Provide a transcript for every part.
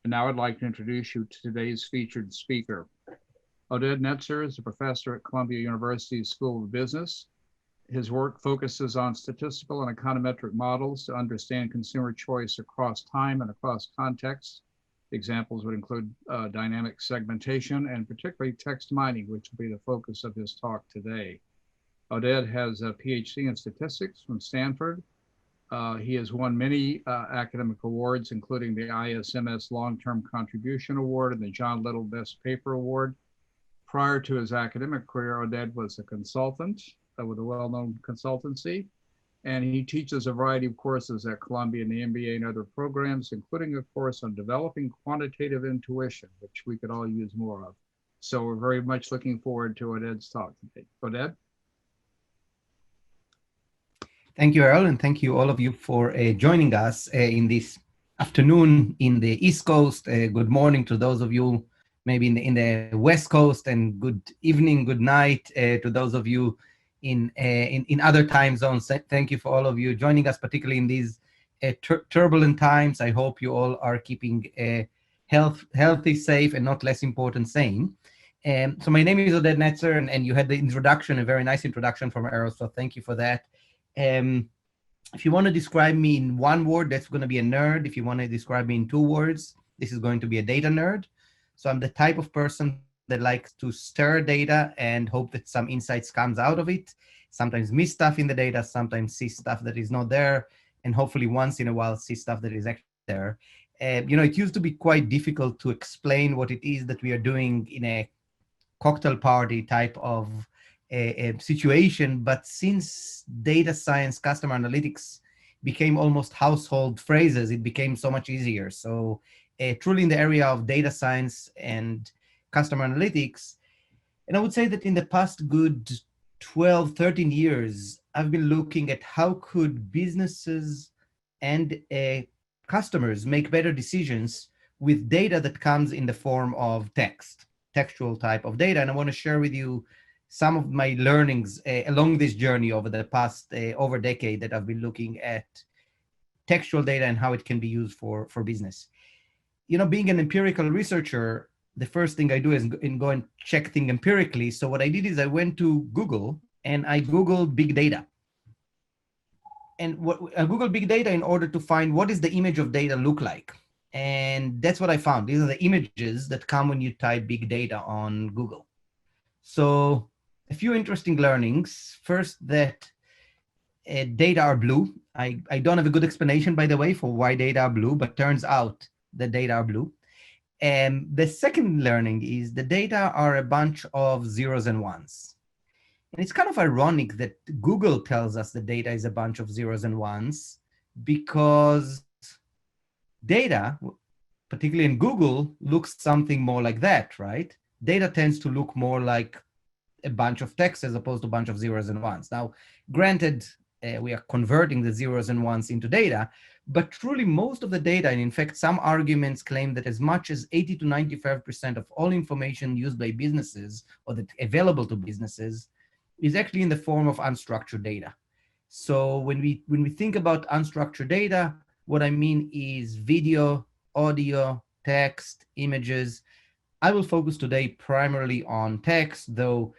And now I'd like to introduce you to today's featured speaker. Oded Netzer is a professor at Columbia University's School of Business. His work focuses on statistical and econometric models to understand consumer choice across time and across contexts. Examples would include dynamic segmentation and particularly text mining, which will be the focus of his talk today. Oded has a PhD in statistics from Stanford. He has won many academic awards, including the ISMS Long-Term Contribution Award and the John Little Best Paper Award. Prior to his academic career, Oded was a consultant with a well-known consultancy, and he teaches a variety of courses at Columbia and the MBA and other programs, including a course on developing quantitative intuition, which we could all use more of. So we're very much looking forward to Oded's talk today. Oded? Thank you, Earl, and thank you all of you for joining us in this afternoon in the East Coast. Good morning to those of you maybe in the West Coast, and good evening, good night to those of you in other time zones. Thank you for all of you joining us, particularly in these turbulent times. I hope you all are keeping healthy, safe, and not less important, sane. So my name is Oded Netzer, and you had the introduction, a very nice introduction from Earl, so thank you for that. If you want to describe me in one word, that's going to be a nerd. If you want to describe me in 2 words, this is going to be a data nerd. So I'm the type of person that likes to stir data and hope that some insights comes out of it. Sometimes miss stuff in the data, sometimes see stuff that is not there, and hopefully once in a while see stuff that is actually there. It used to be quite difficult to explain what it is that we are doing in a cocktail party type of a situation, but since data science, customer analytics became almost household phrases, it became so much easier. So truly in the area of data science and customer analytics, and I would say that in the past good 12, 13 years, I've been looking at how could businesses and customers make better decisions with data that comes in the form of textual type of data. And I want to share with you some of my learnings along this journey over the past over decade that I've been looking at textual data and how it can be used for business. Being an empirical researcher, the first thing I do is go and check things empirically. So what I did is I went to Google and I Googled big data. And I Googled big data in order to find what does the image of data look like. And that's what I found. These are the images that come when you type big data on Google. So a few interesting learnings. First, that data are blue. I don't have a good explanation, by the way, for why data are blue, but turns out the data are blue. And the second learning is the data are a bunch of zeros and ones. And it's kind of ironic that Google tells us the data is a bunch of zeros and ones, because data, particularly in Google, looks something more like that, right? Data tends to look more like a bunch of text as opposed to a bunch of zeros and ones. Now, granted, we are converting the zeros and ones into data, but truly most of the data, and in fact, some arguments claim that as much as 80 to 95% of all information used by businesses or that available to businesses is actually in the form of unstructured data. So when we think about unstructured data, what I mean is video, audio, text, images. I will focus today primarily on text, though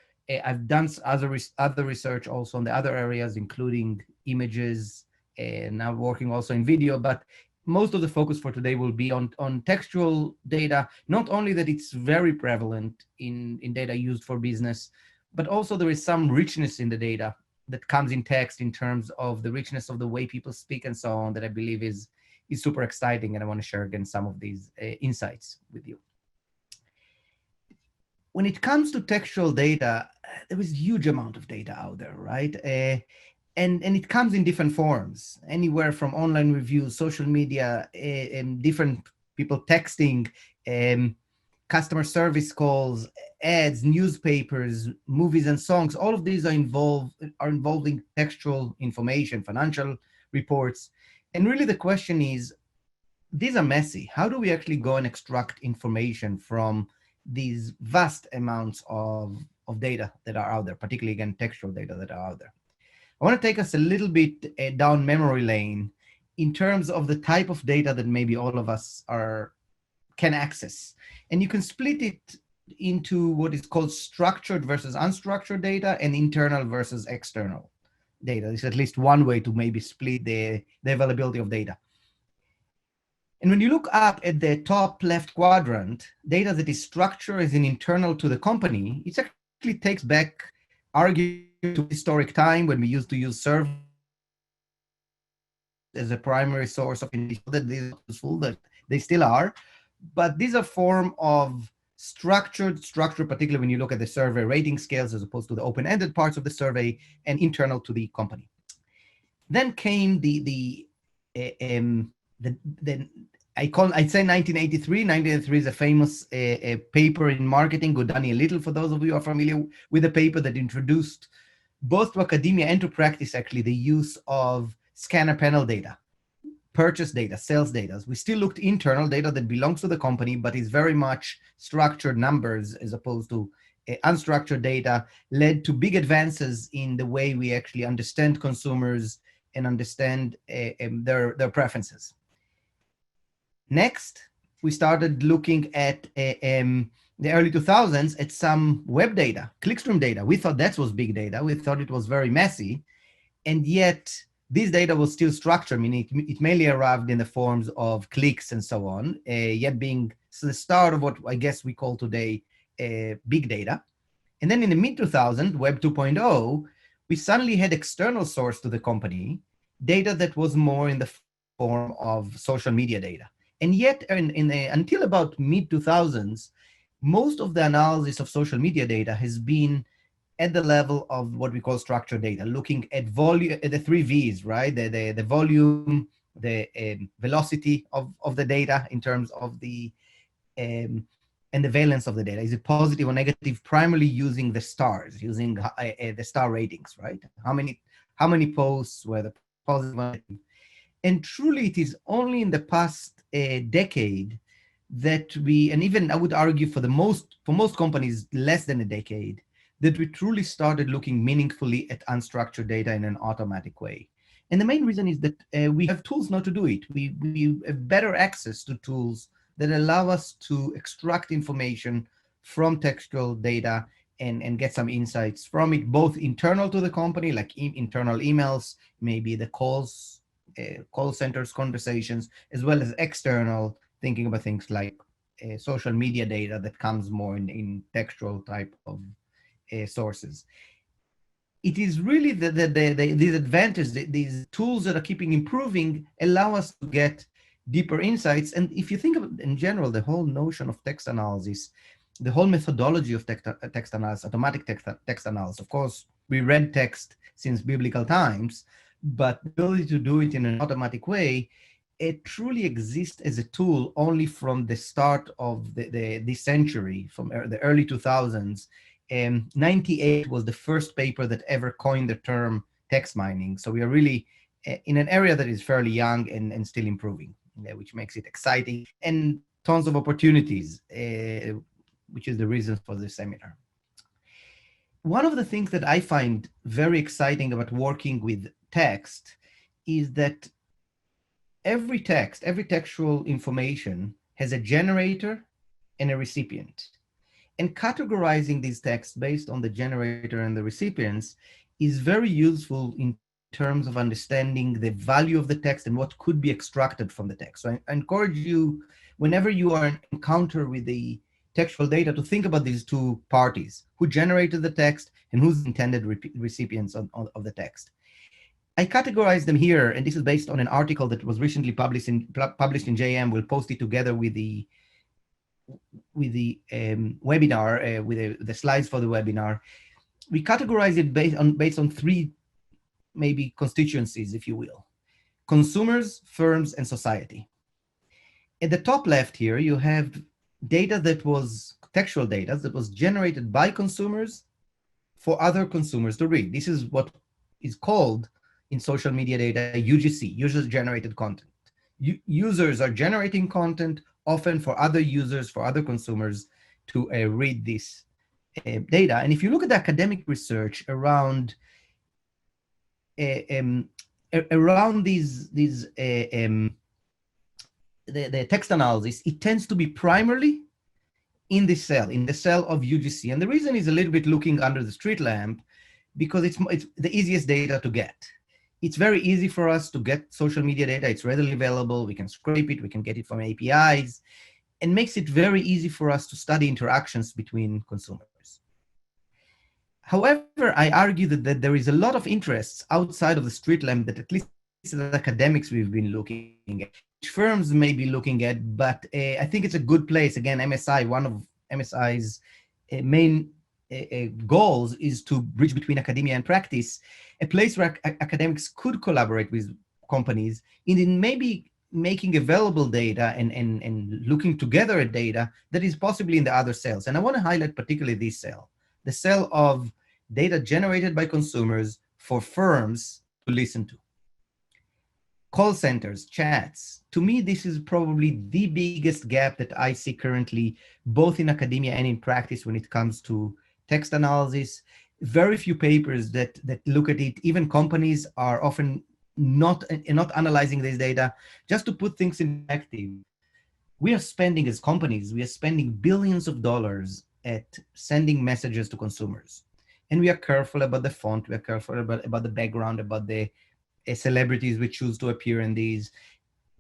I've done other research also on the other areas, including images, and now working also in video, but most of the focus for today will be on textual data. Not only that it's very prevalent in data used for business, but also there is some richness in the data that comes in text in terms of the richness of the way people speak and so on, that I believe is super exciting. And I want to share again some of these insights with you. When it comes to textual data, there is a huge amount of data out there, right? And it comes in different forms, anywhere from online reviews, social media, and different people texting, customer service calls, ads, newspapers, movies, and songs. All of these are involving textual information, financial reports. And really the question is, these are messy. How do we actually go and extract information from these vast amounts of data that are out there, particularly, again, textual data that are out there? I want to take us a little bit down memory lane in terms of the type of data that maybe all of us are can access. And you can split it into what is called structured versus unstructured data and internal versus external data. It's at least one way to maybe split the availability of data. And when you look up at the top left quadrant, data that is structured as an internal to the company, it actually takes back argument to historic time when we used to use surveys as a primary source of information. That these are useful, that they still are, but these are form of structure, particularly when you look at the survey rating scales as opposed to the open-ended parts of the survey and internal to the company. Then came I'd say 1983. 1983 is a famous paper in marketing, Godani a little, for those of you who are familiar with the paper that introduced both to academia and to practice, actually, the use of scanner panel data, purchase data, sales data. We still looked internal data that belongs to the company, but is very much structured numbers as opposed to unstructured data, led to big advances in the way we actually understand consumers and understand their preferences. Next, we started looking at the early 2000s at some web data, clickstream data. We thought that was big data. We thought it was very messy. And yet, this data was still structured, meaning it mainly arrived in the forms of clicks and so on, yet being the start of what I guess we call today big data. And then in the mid-2000s, Web 2.0, we suddenly had external source to the company, data that was more in the form of social media data. And yet, until about mid-2000s, most of the analysis of social media data has been at the level of what we call structured data, looking at volume, the three V's, right? The volume, the velocity of the data in terms of the, and the valence of the data. Is it positive or negative? Primarily using the stars, using the star ratings, right? How many posts were the positive or negative? And truly, it is only in the past decade that we, and even I would argue for most companies, less than a decade, that we truly started looking meaningfully at unstructured data in an automatic way. And the main reason is that we have tools not to do it. We have better access to tools that allow us to extract information from textual data and get some insights from it, both internal to the company, like internal emails, maybe the calls, call centers conversations, as well as external, thinking about things like social media data that comes more in textual type of sources. It is really these advantages, these tools that are keeping improving, allow us to get deeper insights. And if you think of, in general, the whole notion of text analysis, the whole methodology of text analysis, automatic text analysis, of course, we read text since biblical times, but the ability to do it in an automatic way, it truly exists as a tool only from the start of this century, from the early 2000s. 98 was the first paper that ever coined the term text mining. So we are really in an area that is fairly young and still improving, which makes it exciting and tons of opportunities, which is the reason for this seminar. One of the things that I find very exciting about working with text is that every textual information has a generator and a recipient. And categorizing these texts based on the generator and the recipients is very useful in terms of understanding the value of the text and what could be extracted from the text. So I encourage you, whenever you are in encounter with the textual data, to think about these two parties, who generated the text and who's intended recipients of the text. I categorize them here, and this is based on an article that was recently published in JM. We'll post it together with the webinar, with the slides for the webinar. We categorize it based on three maybe constituencies, if you will: consumers, firms, and society. At the top left here, you have data that was textual data that was generated by consumers for other consumers to read. This is what is called in social media data UGC, user-generated content. Users are generating content often for other users, for other consumers to read this data. And if you look at the academic research around these the text analysis, it tends to be primarily in the cell of UGC. And the reason is a little bit looking under the street lamp, because it's the easiest data to get. It's very easy for us to get social media data. It's readily available. We can scrape it. We can get it from APIs, and makes it very easy for us to study interactions between consumers. However, I argue that there is a lot of interests outside of the street lamp that at least as academics we've been looking at, which firms may be looking at, but I think it's a good place. Again, MSI, one of MSI's main goals is to bridge between academia and practice, a place where academics could collaborate with companies in maybe making available data and looking together at data that is possibly in the other cells. And I want to highlight particularly this cell, the cell of data generated by consumers for firms to listen to. Call centers, chats. To me, this is probably the biggest gap that I see currently, both in academia and in practice when it comes to text analysis. Very few papers that look at it. Even companies are often not analyzing this data. Just to put things in perspective, we are spending as companies, we are spending billions of dollars at sending messages to consumers. And we are careful about the font, we are careful about the background, about the celebrities we choose to appear in these,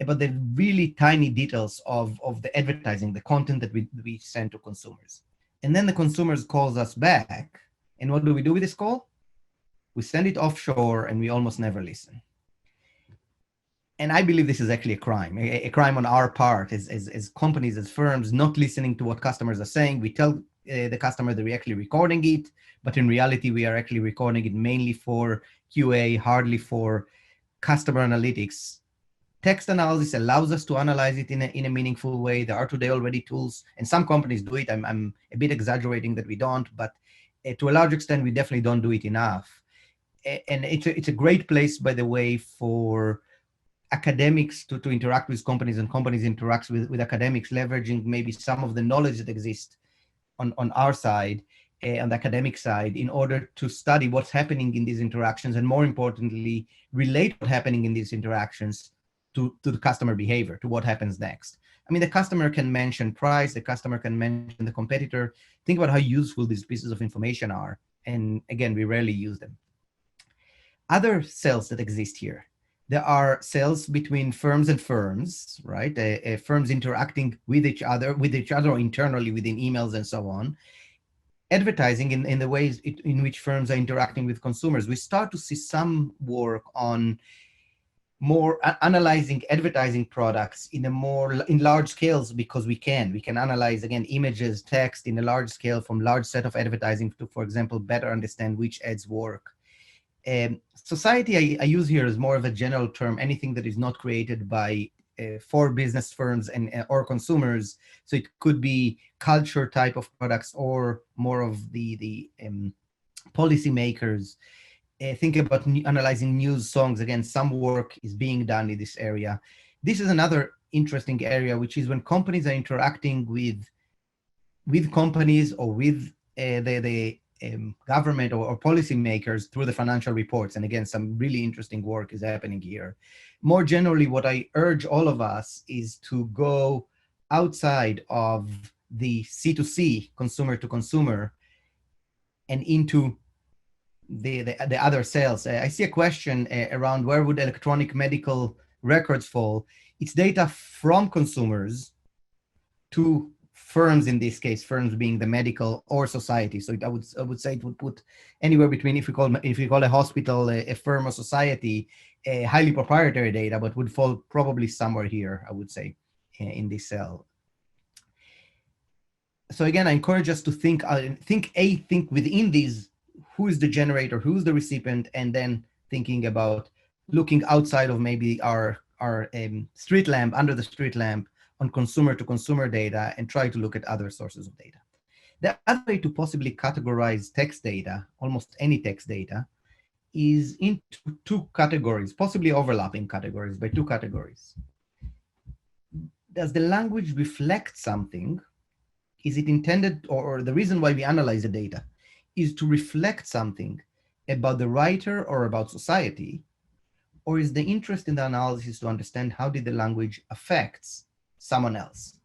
about the really tiny details of the advertising, the content that we send to consumers. And then the consumers calls us back. And what do we do with this call? We send it offshore and we almost never listen. And I believe this is actually a crime, a crime on our part as companies, as firms, not listening to what customers are saying. We tell the customer that we're actually recording it, but in reality, we are actually recording it mainly for QA, hardly for customer analytics. Text analysis allows us to analyze it in a meaningful way. There are today already tools, and some companies do it. I'm a bit exaggerating that we don't, but to a large extent, we definitely don't do it enough. And it's a great place, by the way, for academics to interact with companies, and companies interact with academics, leveraging maybe some of the knowledge that exists on our side, on the academic side, in order to study what's happening in these interactions, and more importantly, relate what's happening in these interactions to the customer behavior, to what happens next. I mean, the customer can mention price, the customer can mention the competitor. Think about how useful these pieces of information are. And again, we rarely use them. Other cells that exist here. There are cells between firms and firms, right? Firms interacting with each other or internally within emails and so on. Advertising in the ways in which firms are interacting with consumers. We start to see some work on more analyzing advertising products in large scales, because we can analyze, again, images, text in a large scale from large set of advertising to, for example, better understand which ads work. Society I use here is more of a general term, anything that is not created by for business firms or consumers. So it could be culture type of products or more of the policymakers. Think about analyzing news, songs. Again, some work is being done in this area. This is another interesting area, which is when companies are interacting with companies or with the government or policymakers through the financial reports. And again, some really interesting work is happening here. More generally, what I urge all of us is to go outside of the C2C, consumer to consumer, and into the other sales. I see a question around where would electronic medical records fall. It's data from consumers to firms, in this case, firms being the medical or society. So I would say it would put anywhere between, if you call a hospital a firm or society, a highly proprietary data, but would fall probably somewhere here, I would say, in this cell. So again, I encourage us to think within these, who is the generator, who's the recipient, and then thinking about looking outside of maybe our street lamp, under the street lamp, on consumer to consumer data, and try to look at other sources of data. The other way to possibly categorize text data, almost any text data, is into two categories, possibly overlapping categories, by two categories. Does the language reflect something? Is it intended, or the reason why we analyze the data is to reflect something about the writer or about society? Or is the interest in the analysis to understand how did the language affects someone else.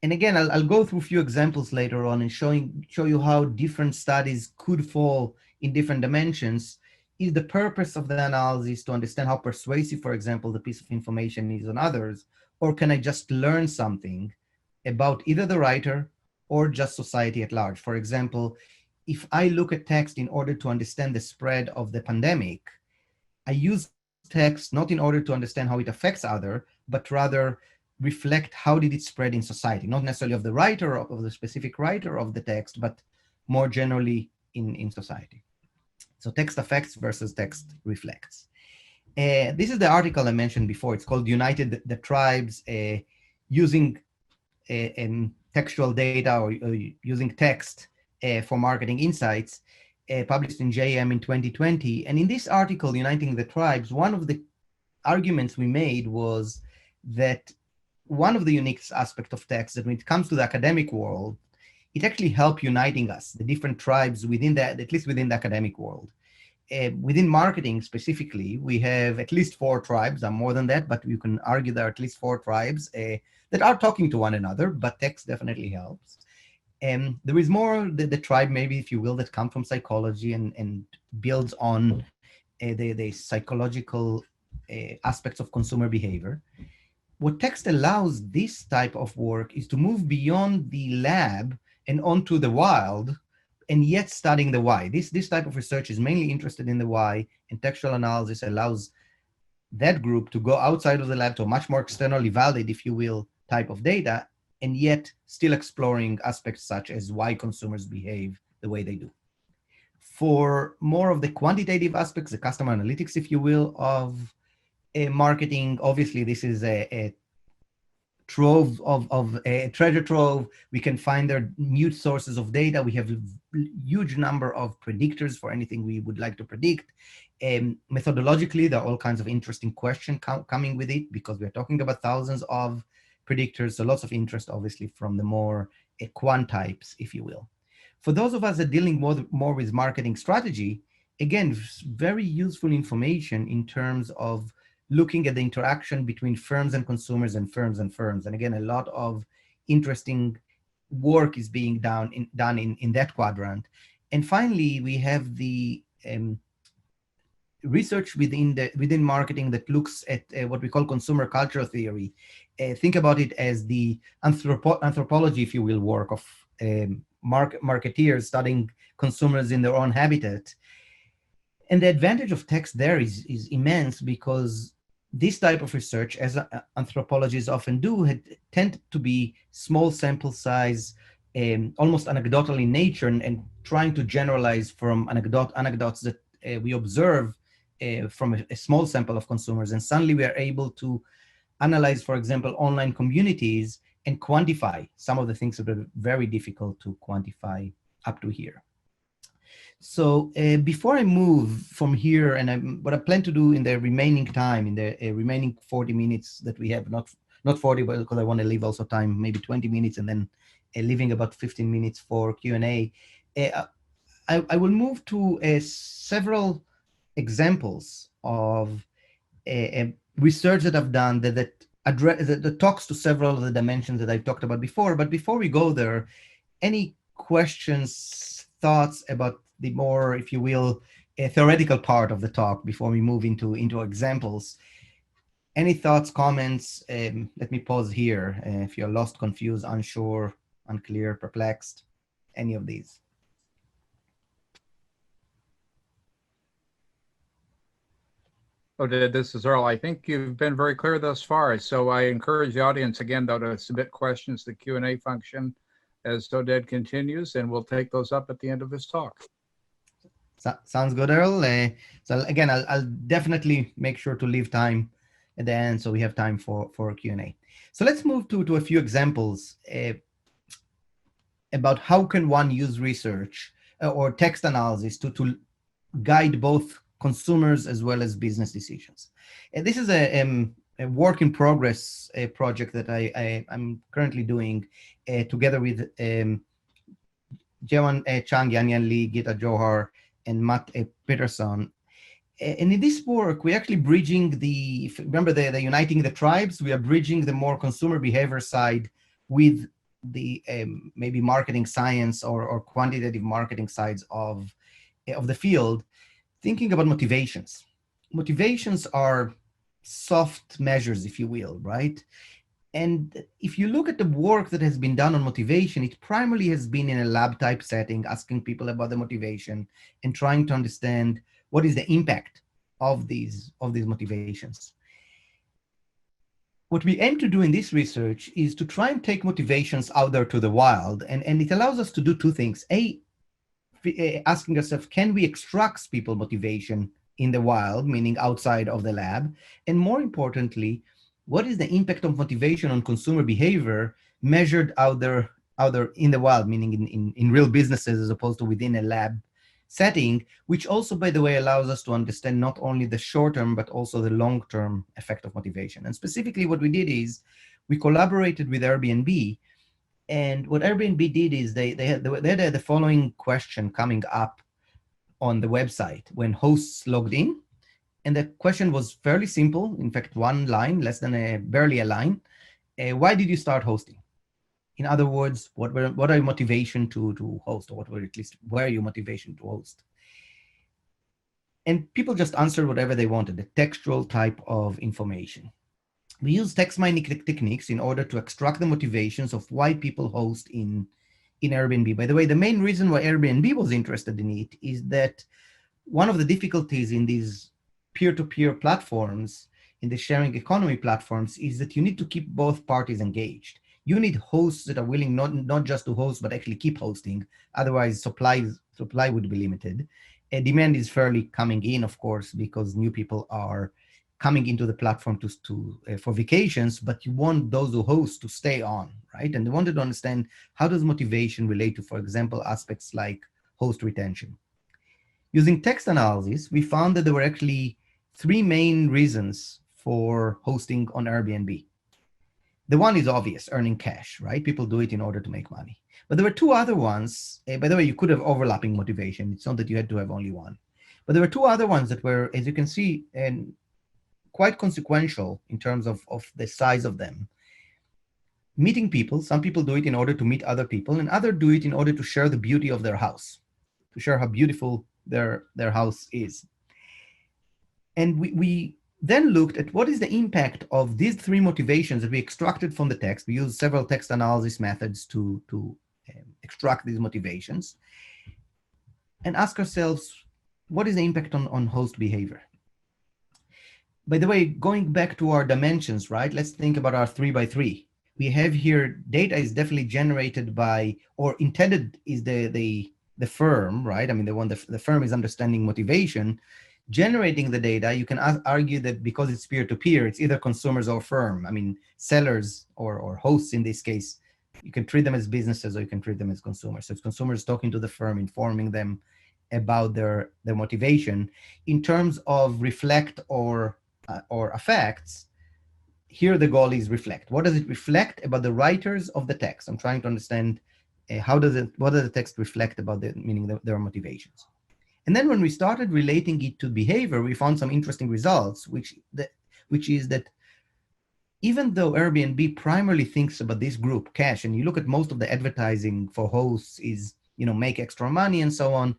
And again, I'll go through a few examples later on and show you how different studies could fall in different dimensions. Is the purpose of the analysis to understand how persuasive, for example, the piece of information is on others, or can I just learn something about either the writer or just society at large? For example, if I look at text in order to understand the spread of the pandemic, I use text not in order to understand how it affects others, but rather reflect how did it spread in society, not necessarily of the writer, of the specific writer of the text, but more generally in society. So text affects versus text reflects. This is the article I mentioned before. It's called United the Tribes, using textual data or using text for marketing insights, published in JM in 2020. And in this article, Uniting the Tribes, one of the arguments we made was that one of the unique aspects of text, that when it comes to the academic world, it actually helped uniting us, the different tribes within that, at least within the academic world. Within marketing specifically, we have at least 4 tribes, more than that, but you can argue there are at least 4 tribes that are talking to one another, but text definitely helps. There is more the tribe, maybe, if you will, that come from psychology and builds on the psychological aspects of consumer behavior. What text allows this type of work is to move beyond the lab and onto the wild, and yet studying the why. This type of research is mainly interested in the why, and textual analysis allows that group to go outside of the lab to a much more externally valid, if you will, type of data, and yet still exploring aspects such as why consumers behave the way they do. For more of the quantitative aspects, the customer analytics, if you will, of marketing, obviously this is a trove of a treasure trove. We can find there new sources of data. We have a huge number of predictors for anything we would like to predict. Methodologically, there are all kinds of interesting questions coming with it, because we're talking about thousands of predictors, so lots of interest, obviously, from the more quant types, if you will. For those of us that are dealing more with marketing strategy, again, very useful information in terms of looking at the interaction between firms and consumers and firms and firms. And again, a lot of interesting work is being done in that quadrant. And finally, we have the research within marketing that looks at what we call consumer cultural theory. Think about it as the anthropology, if you will, work of marketeers studying consumers in their own habitat. And the advantage of text there is immense, because this type of research, as anthropologists often do, tend to be small sample size, almost anecdotal in nature, and trying to generalize from anecdotes that we observe from a small sample of consumers. And suddenly we are able to analyze, for example, online communities and quantify some of the things that are very difficult to quantify up to here. So before I move from here, and what I plan to do in the remaining time, in the remaining 40 minutes that we have, not 40, but because I want to leave also time, maybe 20 minutes, and then leaving about 15 minutes for Q&A, I will move to several examples of research that I've done that talks to several of the dimensions that I've talked about before. But before we go there, any questions, thoughts about the more, if you will, theoretical part of the talk before we move into examples? Any thoughts, comments? Let me pause here if you're lost, confused, unsure, unclear, perplexed, any of these. Oded, this is Earl. I think you've been very clear thus far. So I encourage the audience again, though, to submit questions to the Q&A function as Oded continues, and we'll take those up at the end of this talk. Sounds good, Earl. So again, I'll definitely make sure to leave time at the end so we have time for Q&A. So let's move to a few examples about how can one use research or text analysis to guide both consumers as well as business decisions. And this is a work in progress project that I'm currently doing together with Jaewon Chang, Yan Lee, Gita Johar, and Matt Peterson. And in this work, we're actually bridging if you remember the uniting the tribes, we are bridging the more consumer behavior side with the maybe marketing science or quantitative marketing sides of the field, thinking about motivations. Motivations are soft measures, if you will, right? And if you look at the work that has been done on motivation, it primarily has been in a lab type setting, asking people about the motivation and trying to understand what is the impact of these motivations. What we aim to do in this research is to try and take motivations out there to the wild, and it allows us to do two things. Asking ourselves, can we extract people motivation in the wild, meaning outside of the lab? And more importantly, what is the impact of motivation on consumer behavior measured out there in the wild, meaning in real businesses as opposed to within a lab setting, which also, by the way, allows us to understand not only the short-term, but also the long-term effect of motivation. And specifically what we did is we collaborated with Airbnb. And what Airbnb did is they had the following question coming up on the website when hosts logged in. And the question was fairly simple. In fact, one line, less than barely a line. Why did you start hosting? In other words, what are your motivation to host, or where are your motivation to host? And people just answered whatever they wanted, the textual type of information. We use text mining techniques in order to extract the motivations of why people host in Airbnb. By the way, the main reason why Airbnb was interested in it is that one of the difficulties in these peer-to-peer platforms, in the sharing economy platforms, is that you need to keep both parties engaged. You need hosts that are willing not just to host, but actually keep hosting. Otherwise, supply would be limited. Demand is fairly coming in, of course, because new people are coming into the platform for vacations, but you want those who host to stay on, right? And they wanted to understand, how does motivation relate to, for example, aspects like host retention? Using text analysis, we found that there were actually three main reasons for hosting on Airbnb. The one is obvious, earning cash, right? People do it in order to make money. But there were two other ones. By the way, you could have overlapping motivation. It's not that you had to have only one. But there were two other ones that were, as you can see, and quite consequential in terms of the size of them. Meeting people. Some people do it in order to meet other people, and others do it in order to share the beauty of their house, to share how beautiful their house is. And we then looked at what is the impact of these three motivations that we extracted from the text. We used several text analysis methods to extract these motivations, and ask ourselves, what is the impact on host behavior? By the way, going back to our dimensions, right? Let's think about our 3x3. We have here, data is definitely generated by, or intended is the firm, right? I mean, the firm is understanding motivation. Generating the data, you can argue that because it's peer-to-peer, it's either consumers or firm. I mean, sellers or hosts in this case, you can treat them as businesses or you can treat them as consumers. So it's consumers talking to the firm, informing them about their motivation. In terms of reflect or affects, here the goal is reflect. What does it reflect about the writers of the text? I'm trying to understand what does the text reflect about their motivations? And then when we started relating it to behavior, we found some interesting results, which is that even though Airbnb primarily thinks about this group, cash, and you look at most of the advertising for hosts is, make extra money and so on,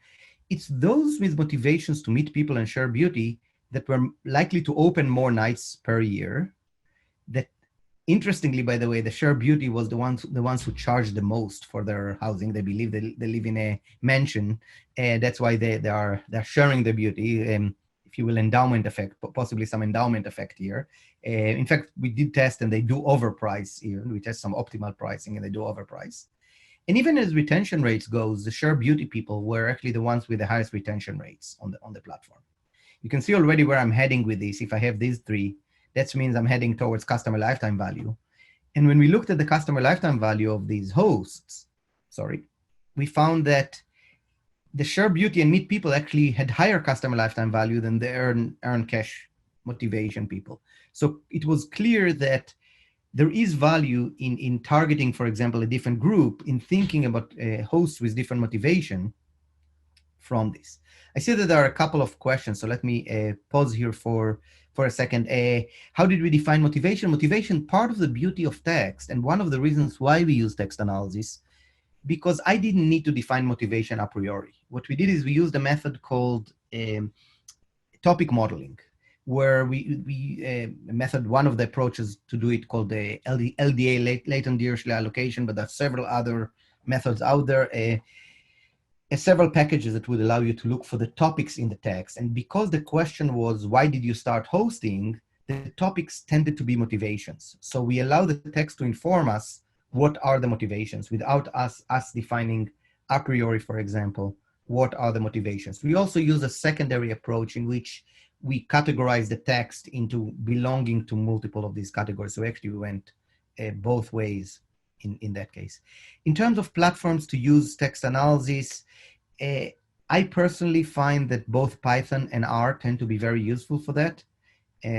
it's those with motivations to meet people and share beauty that were likely to open more nights per year. That, interestingly, by the way, the share beauty was the ones who charged the most for their housing. They believe they live in a mansion, and that's why they're sharing the beauty. If you will, endowment effect, possibly some endowment effect here. In fact, we did test, and they do overprice even. We test some optimal pricing, and they do overprice. And even as retention rates goes, the share beauty people were actually the ones with the highest retention rates on the platform. You can see already where I'm heading with this. If I have these three, that means I'm heading towards customer lifetime value. And when we looked at the customer lifetime value of these hosts, we found that the share beauty and meet people actually had higher customer lifetime value than the earn cash motivation people. So it was clear that there is value in targeting, for example, a different group, in thinking about hosts with different motivation from this. I see that there are a couple of questions, so let me pause here for a second. How did we define motivation? Motivation, part of the beauty of text, and one of the reasons why we use text analysis, because I didn't need to define motivation a priori. What we did is we used a method called topic modeling, where one of the approaches to do it called the LDA, latent Dirichlet allocation, but there are several other methods out there. Several packages that would allow you to look for the topics in the text. And because the question was, why did you start hosting? The topics tended to be motivations. So we allow the text to inform us what are the motivations without us defining a priori, for example, what are the motivations. We also use a secondary approach in which we categorize the text into belonging to multiple of these categories. So actually we went both ways in that case. In terms of platforms to use text analysis, I personally find that both Python and R tend to be very useful for that.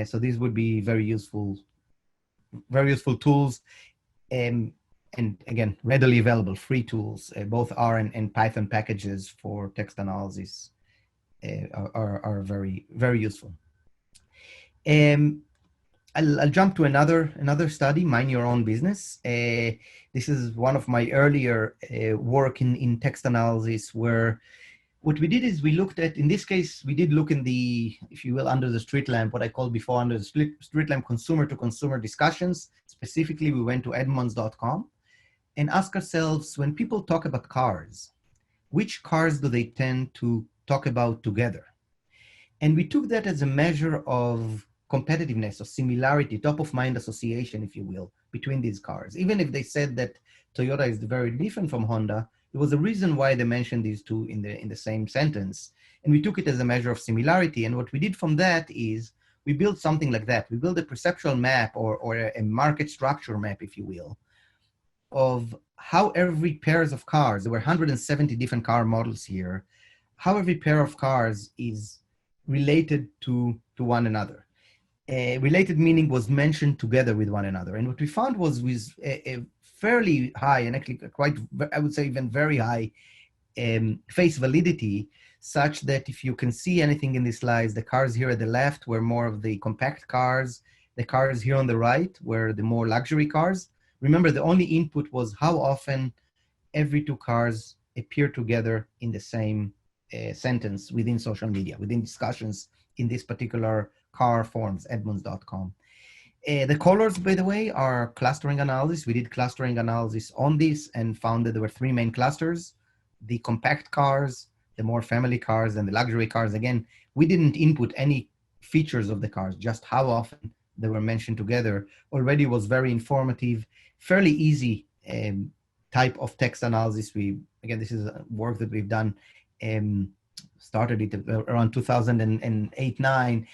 So these would be very useful tools. And again, readily available free tools. Both R and Python packages for text analysis are very, very useful. I'll jump to another study, Mind Your Own Business. This is one of my earlier work in text analysis, where what we did is we looked at, in this case, we did look in the, if you will, under the street lamp, what I called before under the street lamp consumer to consumer discussions. Specifically, we went to Edmunds.com and asked ourselves, when people talk about cars, which cars do they tend to talk about together? And we took that as a measure of competitiveness or similarity, top of mind association, if you will, between these cars. Even if they said that Toyota is very different from Honda, there was a reason why they mentioned these two in the same sentence. And we took it as a measure of similarity. And what we did from that is we built something like that. We built a perceptual map or a market structure map, if you will, of how every pairs of cars, there were 170 different car models here, how every pair of cars is related to one another. Related meaning was mentioned together with one another. And what we found was with a fairly high, and actually quite, I would say even very high face validity, such that if you can see anything in these slides, the cars here at the left were more of the compact cars, the cars here on the right were the more luxury cars. Remember, the only input was how often every two cars appear together in the same sentence within social media, within discussions in this particular car forums, Edmunds.com. The colors, by the way, are clustering analysis. We did clustering analysis on this and found that there were three main clusters: the compact cars, the more family cars, and the luxury cars. Again, we didn't input any features of the cars, just how often they were mentioned together. Already was very informative, fairly easy type of text analysis. Again, this is work that we've done, started it around 2008-9.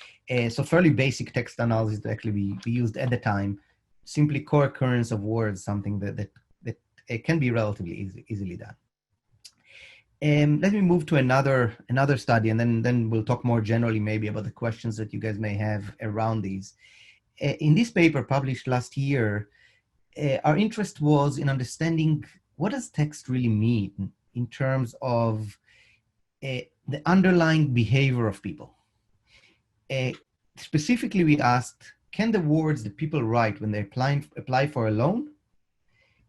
So fairly basic text analysis that actually we used at the time. Simply co-occurrence of words, something that can be relatively easily done. Let me move to another study, and then we'll talk more generally maybe about the questions that you guys may have around these. In this paper published last year, our interest was in understanding what does text really mean in terms of the underlying behavior of people. Specifically, we asked, can the words that people write when they apply for a loan,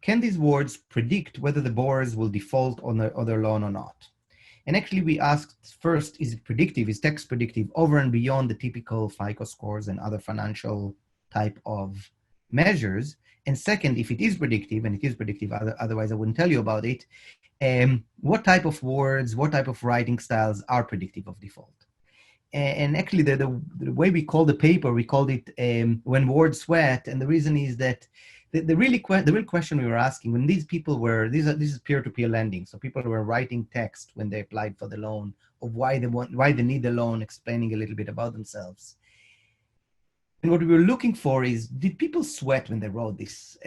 can these words predict whether the borrowers will default on their loan or not? And actually, we asked first, is it predictive? Is text predictive over and beyond the typical FICO scores and other financial type of measures? And second, if it is predictive, and it is predictive, otherwise I wouldn't tell you about it, what type of words, what type of writing styles are predictive of default? And actually, the way we call the paper, we called it When Words Sweat. And the reason is that the real question we were asking, when these people were, this is peer-to-peer lending, so people were writing text when they applied for the loan of why they need the loan, explaining a little bit about themselves. And what we were looking for is, did people sweat when they wrote this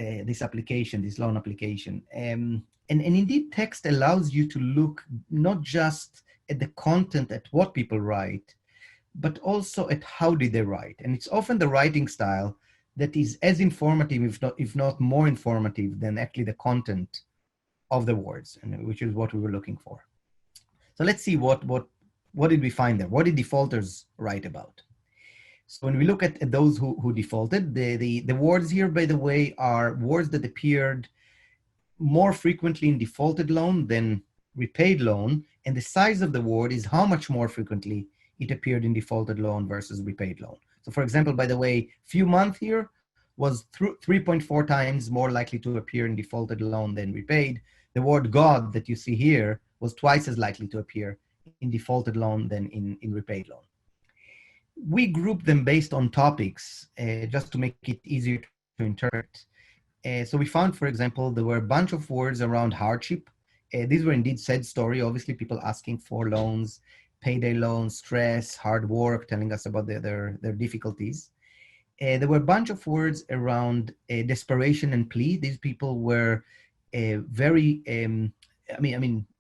application, this loan application? And indeed, text allows you to look not just at the content, at what people write, but also at how did they write. And it's often the writing style that is as informative, if not more informative than actually the content of the words, and which is what we were looking for. So let's see what did we find there? What did defaulters write about? So when we look at those who defaulted, the words here, by the way, are words that appeared more frequently in defaulted loan than repaid loan. And the size of the word is how much more frequently it appeared in defaulted loan versus repaid loan. So for example, by the way, few month here was 3.4 times more likely to appear in defaulted loan than repaid. The word God that you see here was twice as likely to appear in defaulted loan than in repaid loan. We group them based on topics just to make it easier to interpret. So we found, for example, there were a bunch of words around hardship. These were indeed sad story. Obviously, people asking for loans, payday loans, stress, hard work, telling us about their difficulties. There were a bunch of words around desperation and plea. These people were very,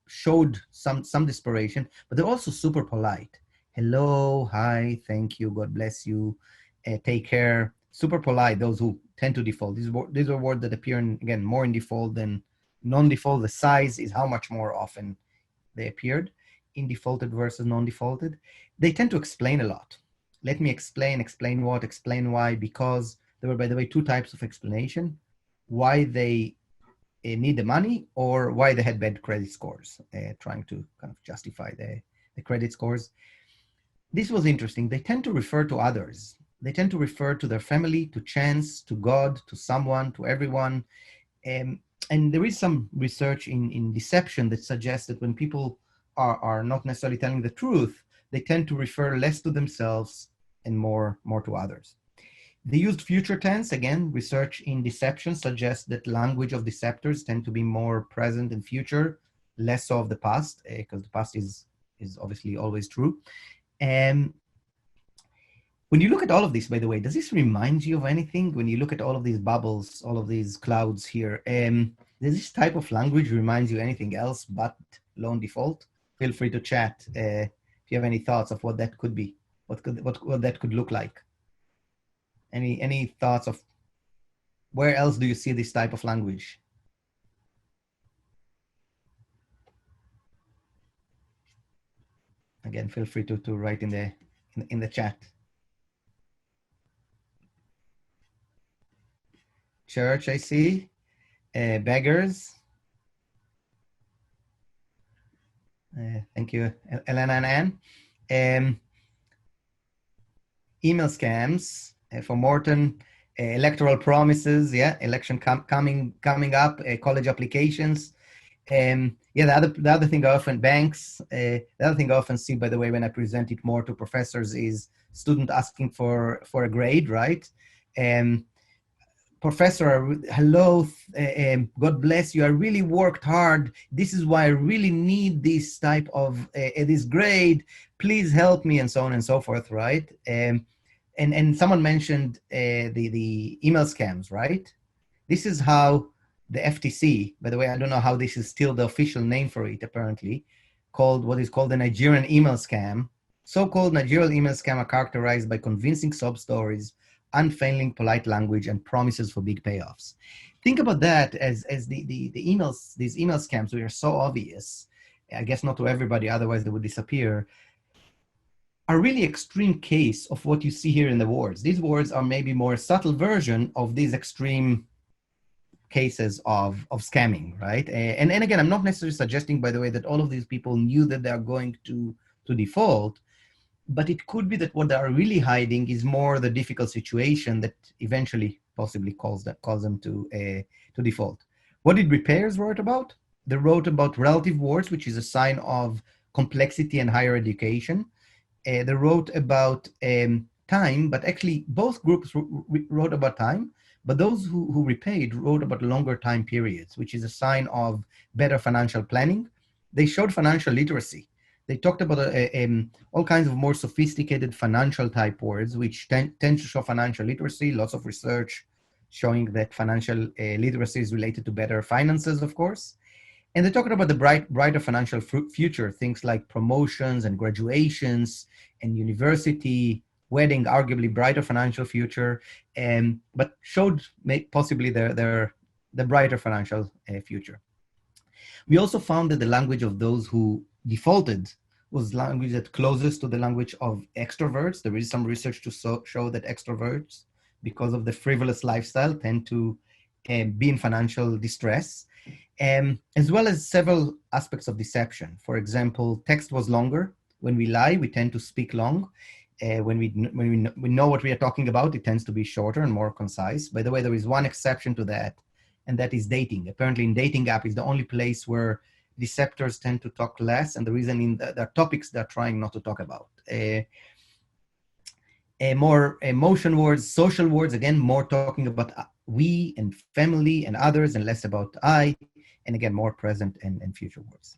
showed some desperation, but they're also super polite. Hello, hi, thank you, God bless you, take care. Super polite, those who tend to default. These are words that appear, again, more in default than non-default. The size is how much more often they appeared in defaulted versus non-defaulted. They tend to explain a lot. Let me explain what, explain why, because there were, by the way, two types of explanation: why they need the money or why they had bad credit scores, trying to kind of justify the credit scores. This was interesting. They tend to refer to others. They tend to refer to their family, to chance, to God, to someone, to everyone. And there is some research in deception that suggests that when people are not necessarily telling the truth, they tend to refer less to themselves and more to others. They used future tense. Again, research in deception suggests that language of deceptors tend to be more present in future, less so of the past, because the past is obviously always true. And when you look at all of this, by the way, does this remind you of anything? When you look at all of these bubbles, all of these clouds here, does this type of language remind you anything else but loan default? Feel free to chat if you have any thoughts of what that could be, what that could look like. Any thoughts of where else do you see this type of language? Again, feel free to write in the chat. Church, I see. Beggars. Thank you, Elena and Anne. Email scams for Morton. Electoral promises, yeah, election coming up. College applications. Yeah, the other thing I often banks. The other thing I often see, by the way, when I present it more to professors, is student asking for a grade, right? Professor, hello, God bless you. I really worked hard. This is why I really need this type of this grade. Please help me, and so on and so forth, right? And someone mentioned the email scams, right? This is how the FTC, by the way, I don't know how this is still the official name for it, apparently, called what is called the Nigerian email scam. So-called Nigerian email scam are characterized by convincing sob stories, unfailing polite language, and promises for big payoffs. Think about that as the emails, these email scams, which are so obvious, I guess not to everybody, otherwise they would disappear, are really extreme case of what you see here in the words. These words are maybe more subtle version of these extreme cases of scamming, right? And again, I'm not necessarily suggesting, by the way, that all of these people knew that they are going to default, but it could be that what they are really hiding is more the difficult situation that eventually possibly cause them to default. What did repairs wrote about? They wrote about relative words, which is a sign of complexity and higher education. They wrote about time, but actually both groups wrote about time, but those who repaid wrote about longer time periods, which is a sign of better financial planning. They showed financial literacy. They talked about all kinds of more sophisticated financial type words, which tend to show financial literacy. Lots of research showing that financial literacy is related to better finances, of course. And they talked about the brighter financial future, things like promotions and graduations and university, wedding, arguably brighter financial future, but showed possibly the brighter financial future. We also found that the language of those who defaulted was language that closest to the language of extroverts. There is some research to show that extroverts, because of the frivolous lifestyle, tend to be in financial distress, as well as several aspects of deception. For example, text was longer. When we lie, we tend to speak long. When we know what we are talking about, it tends to be shorter and more concise. By the way, there is one exception to that, and that is dating. Apparently, in dating app is the only place where deceptors tend to talk less, and the reason in the topics they're trying not to talk about. More emotion words, social words, again, more talking about we and family and others, and less about I, and again, more present and future words.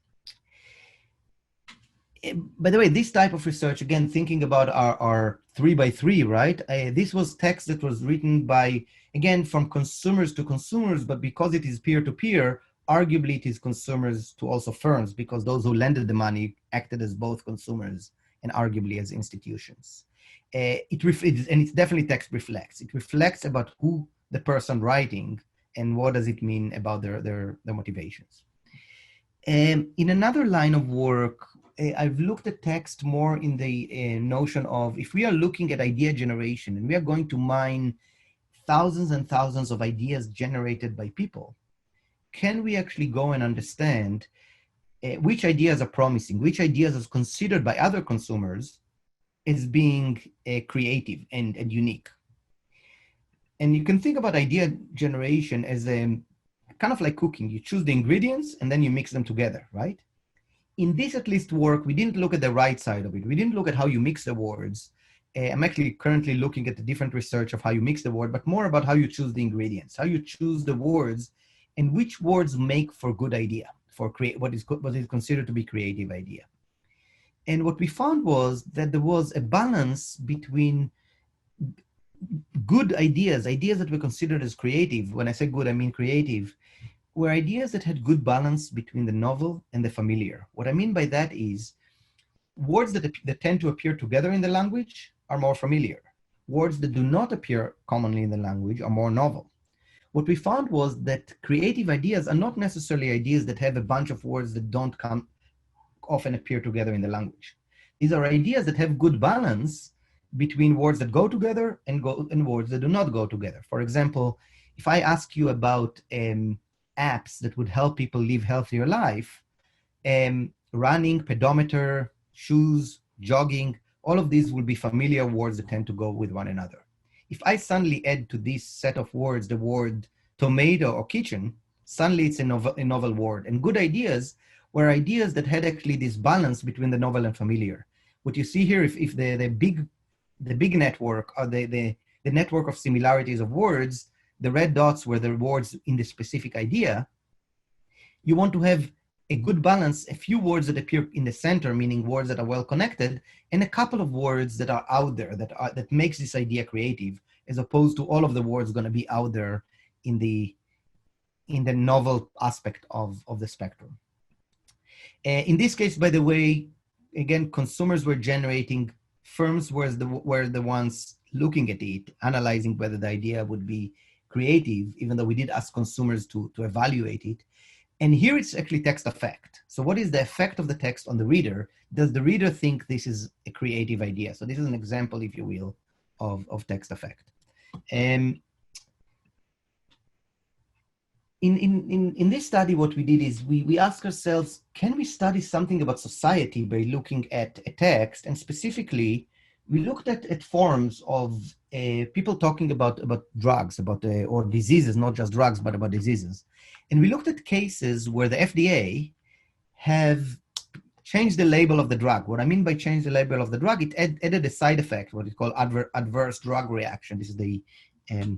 By the way, this type of research, again, thinking about our 3x3, right? This was text that was written by, again, from consumers to consumers, but because it is peer-to-peer, arguably it is consumers to also firms, because those who lended the money acted as both consumers and arguably as institutions. And it's definitely text reflects. It reflects about who the person writing and what does it mean about their motivations. In another line of work, I've looked at text more in the notion of, if we are looking at idea generation and we are going to mine thousands and thousands of ideas generated by people, can we actually go and understand which ideas are promising, which ideas are considered by other consumers as being creative and unique? And you can think about idea generation as kind of like cooking. You choose the ingredients and then you mix them together, right? In this at least work, we didn't look at the right side of it. We didn't look at how you mix the words. I'm actually currently looking at the different research of how you mix the word, but more about how you choose the ingredients, how you choose the words, and which words make for good idea, for what is considered to be creative idea. And what we found was that there was a balance between good ideas that were considered as creative. When I say good, I mean creative, were ideas that had good balance between the novel and the familiar. What I mean by that is words that tend to appear together in the language are more familiar. Words that do not appear commonly in the language are more novel. What we found was that creative ideas are not necessarily ideas that have a bunch of words that don't often appear together in the language. These are ideas that have good balance between words that go together and words that do not go together. For example, if I ask you about apps that would help people live healthier life, running, pedometer, shoes, jogging, all of these will be familiar words that tend to go with one another. If I suddenly add to this set of words the word tomato or kitchen, suddenly it's a novel word. And good ideas were ideas that had actually this balance between the novel and familiar. What you see here, if the big network or the network of similarities of words, the red dots were the words in the specific idea, you want to have a good balance, a few words that appear in the center, meaning words that are well connected, and a couple of words that are out there, that makes this idea creative, as opposed to all of the words going to be out there in the novel aspect of the spectrum. In this case, by the way, again, consumers were generating, firms were the ones looking at it, analyzing whether the idea would be creative, even though we did ask consumers to evaluate it. And here it's actually text effect. So what is the effect of the text on the reader? Does the reader think this is a creative idea? So this is an example, if you will, of text effect. In this study, what we did is we asked ourselves, can we study something about society by looking at a text? And specifically, we looked at forums of people talking about drugs, or diseases, not just drugs, but about diseases. And we looked at cases where the FDA have changed the label of the drug. What I mean by change the label of the drug, it added a side effect, what is called adverse drug reaction. This is the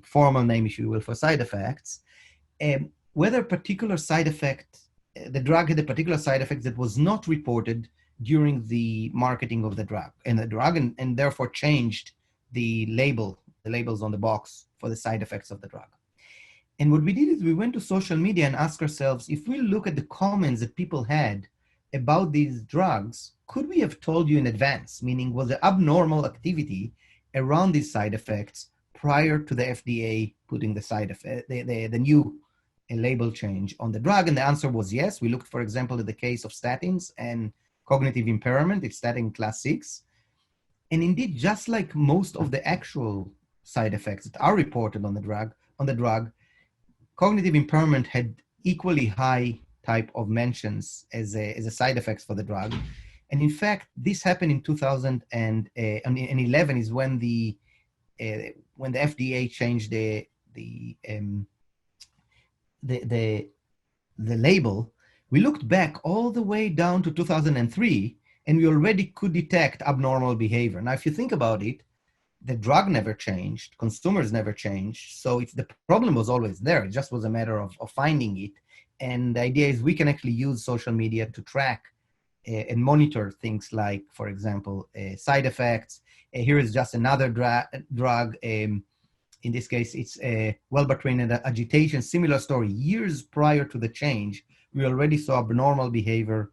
formal name, if you will, for side effects. Whether a particular side effect, the drug had a particular side effect that was not reported during the marketing of the drug, and therefore changed the labels on the box for the side effects of the drug. And what we did is we went to social media and asked ourselves, if we look at the comments that people had about these drugs, could we have told you in advance? Meaning, was there abnormal activity around these side effects prior to the FDA putting the side effect, the new a label change on the drug? And the answer was yes. We looked, for example, at the case of statins and cognitive impairment. It's statin class 6. And indeed, just like most of the actual side effects that are reported on the drug, cognitive impairment had equally high type of mentions as a side effects for the drug. And in fact, this happened in 2011 is when the FDA changed the label. We looked back all the way down to 2003, and we already could detect abnormal behavior. Now, if you think about it, the drug never changed, consumers never changed, so the problem was always there. It just was a matter of finding it. And the idea is we can actually use social media to track and monitor things like, for example, side effects. Here is just another drug. In this case, it's Wellbutrin and agitation. Similar story. Years prior to the change, we already saw abnormal behavior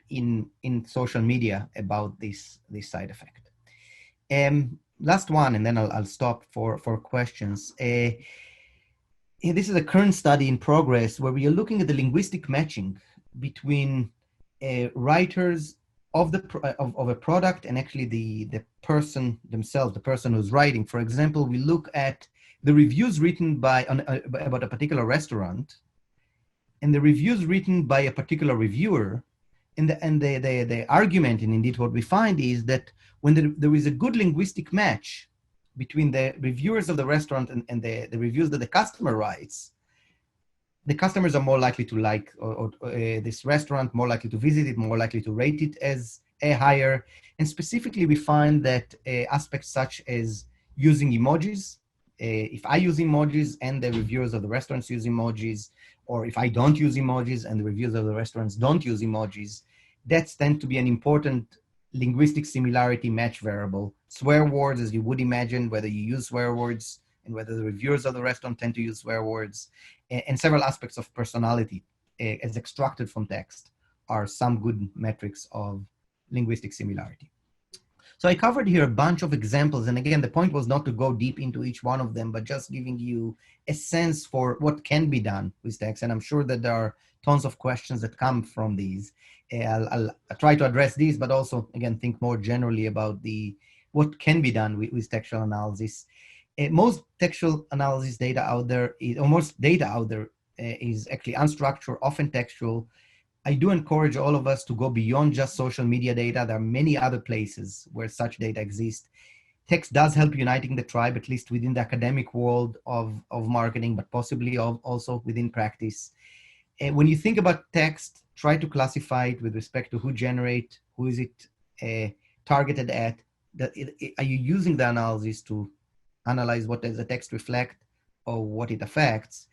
in social media about this side effect. Last one, and then I'll stop for questions. This is a current study in progress where we are looking at the linguistic matching between writers of a product and actually the person themselves, the person who's writing. For example, we look at the reviews written about a particular restaurant and the reviews written by a particular reviewer. And the argument, and indeed what we find is that when there is a good linguistic match between the reviewers of the restaurant and the reviews that the customer writes, the customers are more likely to like this restaurant, more likely to visit it, more likely to rate it as a higher. And specifically, we find that aspects such as using emojis, if I use emojis and the reviewers of the restaurants use emojis, or if I don't use emojis and the reviews of the restaurants don't use emojis, that's tend to be an important linguistic similarity match variable. Swear words, as you would imagine, whether you use swear words and whether the reviewers of the restaurant tend to use swear words, and several aspects of personality as extracted from text are some good metrics of linguistic similarity. So I covered here a bunch of examples. And again, the point was not to go deep into each one of them, but just giving you a sense for what can be done with text. And I'm sure that there are tons of questions that come from these. I'll try to address these, but also, again, think more generally about what can be done with textual analysis. Most textual analysis data out there, most data out there is actually unstructured, often textual. I do encourage all of us to go beyond just social media data. There are many other places where such data exists. Text does help uniting the tribe, at least within the academic world of marketing, but possibly also within practice. When you think about text, try to classify it with respect to who generate, who is it targeted at. Are you using the analysis to analyze what does the text reflect or what it affects?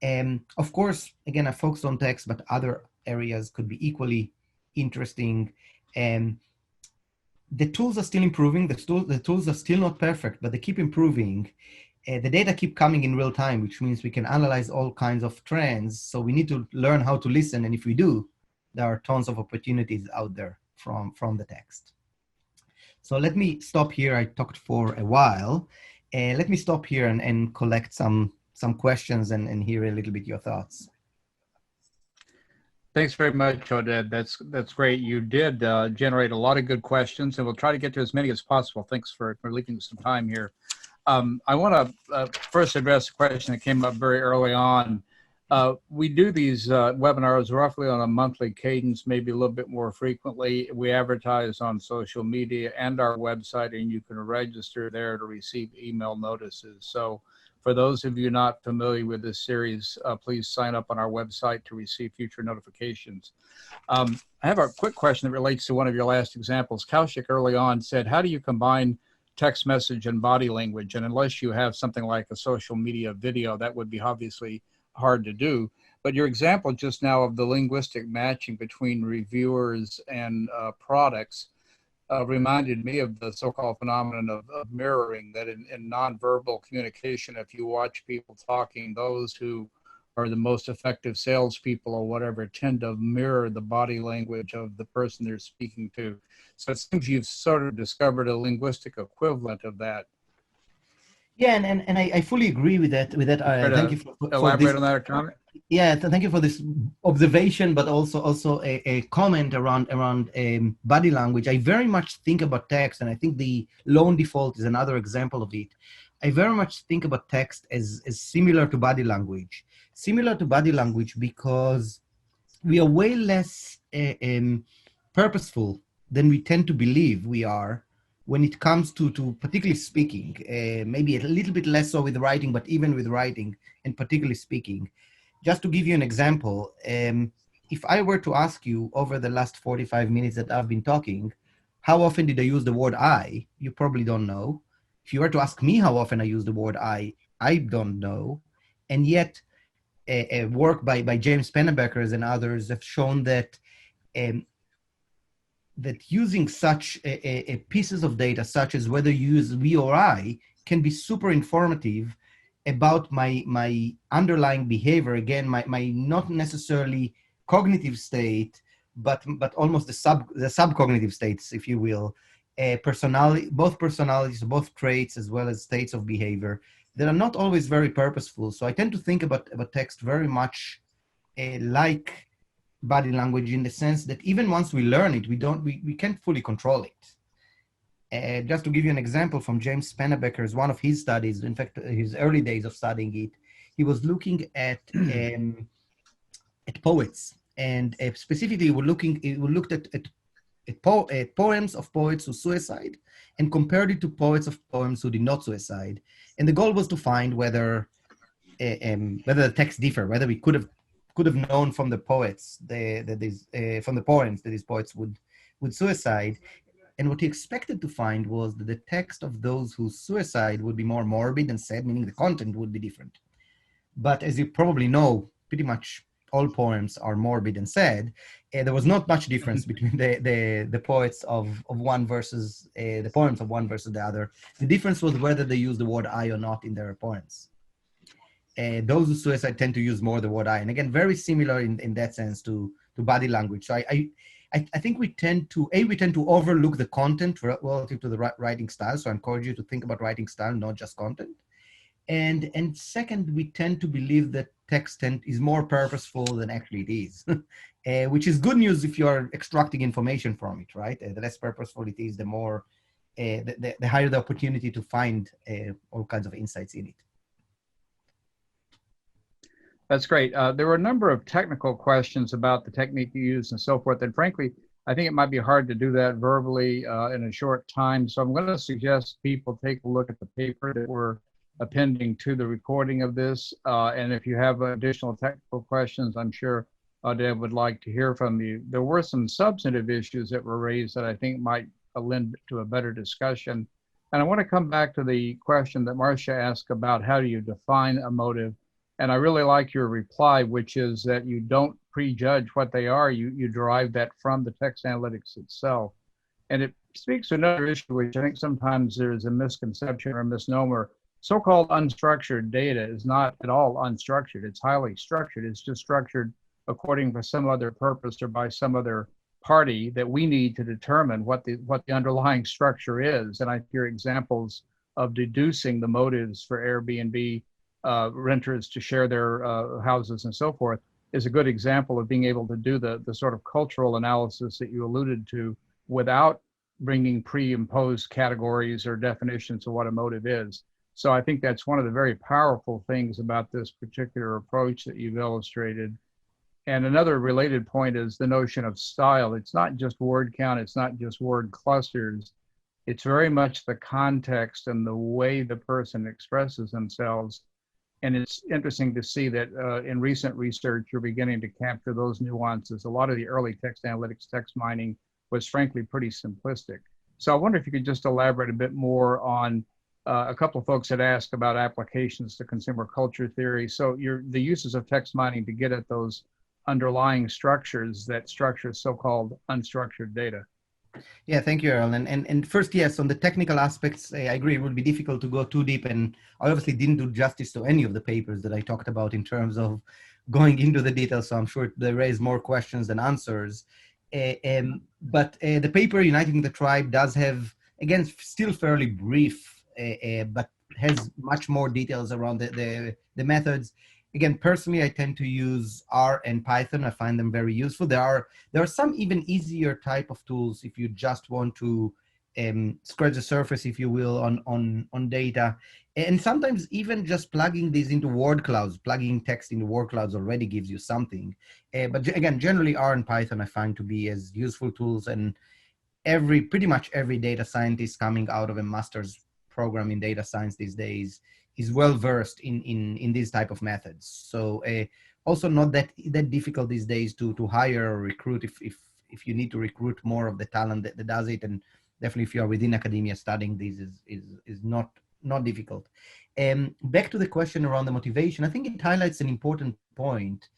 Of course, again, I focused on text, but other areas could be equally interesting. The tools are still improving. The tools are still not perfect, but they keep improving. The data keep coming in real time, which means we can analyze all kinds of trends. So we need to learn how to listen. And if we do, there are tons of opportunities out there from the text. So let me stop here. I talked for a while. Let me stop here and collect some questions and hear a little bit your thoughts. Thanks very much, Oded. That's great. You did generate a lot of good questions, and we'll try to get to as many as possible. Thanks for leaving some time here. I want to first address a question that came up very early on. We do these webinars roughly on a monthly cadence, maybe a little bit more frequently. We advertise on social media and our website, and you can register there to receive email notices. So for those of you not familiar with this series, please sign up on our website to receive future notifications. I have a quick question that relates to one of your last examples. Kaushik early on said, how do you combine text message and body language? And unless you have something like a social media video, that would be obviously hard to do. But your example just now of the linguistic matching between reviewers and products reminded me of the so-called phenomenon of mirroring, that in nonverbal communication, if you watch people talking, those who are the most effective salespeople or whatever tend to mirror the body language of the person they're speaking to. So it seems you've sort of discovered a linguistic equivalent of that. Yeah, and I fully agree with that. Care Thank you to for this. elaborate on that or comment? Yeah, thank you for this observation, but also a comment around body language. I very much think about text, and I think the lone default is another example of it. I very much think about text as similar to body language, because we are way less purposeful than we tend to believe we are when it comes to particularly speaking. Maybe a little bit less so with writing, but even with writing and particularly speaking. Just to give you an example, if I were to ask you over the last 45 minutes that I've been talking, how often did I use the word I? You probably don't know. If you were to ask me how often I use the word I don't know. And yet, a work by James Pennebaker and others have shown that um, that using such pieces of data, such as whether you use we or I, can be super informative about my underlying behavior. Again, my not necessarily cognitive state, but almost the subcognitive states, if you will, personality, both personalities, both traits, as well as states of behavior that are not always very purposeful. So I tend to think about text very much like body language, in the sense that even once we learn it, we can't fully control it. Just to give you an example from James Pennebaker's one of his studies, in fact, his early days of studying it, he was looking at poets, and specifically, we looked at poems of poets who suicide and compared it to poets of poems who did not suicide. And the goal was to find whether the texts differ, whether we could have known from the poets from the poems that these poets would suicide. And what he expected to find was that the text of those who suicide would be more morbid and sad, meaning the content would be different. But as you probably know, pretty much all poems are morbid and sad. There was not much difference between the poets of one versus the poems of one versus the other. The difference was whether they used the word I or not in their poems. Those who suicide tend to use more the word I. And again, very similar in that sense to body language. So I think we tend to overlook the content relative to the writing style. So I encourage you to think about writing style, not just content. And second, we tend to believe that text is more purposeful than actually it is, which is good news if you are extracting information from it, right? The less purposeful it is, the more, the higher the opportunity to find all kinds of insights in it. That's great. There were a number of technical questions about the technique you use and so forth. And frankly, I think it might be hard to do that verbally in a short time. So I'm going to suggest people take a look at the paper that we're appending to the recording of this. And if you have additional technical questions, I'm sure Oded would like to hear from you. There were some substantive issues that were raised that I think might lend to a better discussion. And I want to come back to the question that Marcia asked about how do you define a motive. And I really like your reply, which is that you don't prejudge what they are. You derive that from the text analytics itself. And it speaks to another issue, which I think sometimes there's a misconception or a misnomer. So-called unstructured data is not at all unstructured. It's highly structured. It's just structured according to some other purpose or by some other party that we need to determine what the underlying structure is. And I hear examples of deducing the motives for Airbnb renters to share their houses and so forth is a good example of being able to do the sort of cultural analysis that you alluded to without bringing pre-imposed categories or definitions of what a motive is. So I think that's one of the very powerful things about this particular approach that you've illustrated. And another related point is the notion of style. It's not just word count, it's not just word clusters. It's very much the context and the way the person expresses themselves. And it's interesting to see that in recent research, you're beginning to capture those nuances. A lot of the early text analytics, text mining was frankly pretty simplistic. So I wonder if you could just elaborate a bit more on a couple of folks had asked about applications to consumer culture theory. So the uses of text mining to get at those underlying structures that structure so-called unstructured data. Yeah, thank you, Earl. And first, yes, on the technical aspects, I agree it would be difficult to go too deep. And I obviously didn't do justice to any of the papers that I talked about in terms of going into the details. So I'm sure they raise more questions than answers. But the paper Uniting the Tribe does have, again, still fairly brief, but has much more details around the methods. Again, personally, I tend to use R and Python. I find them very useful. There are some even easier type of tools if you just want to scratch the surface, if you will, on data. And sometimes even just plugging these into word clouds, plugging text into word clouds already gives you something. But again, generally R and Python I find to be as useful tools, and pretty much every data scientist coming out of a master's program in data science these days is well versed in these type of methods. So also not that difficult these days to hire or recruit if you need to recruit more of the talent that does it. And definitely if you are within academia studying these is not difficult. Back to the question around the motivation, I think it highlights an important point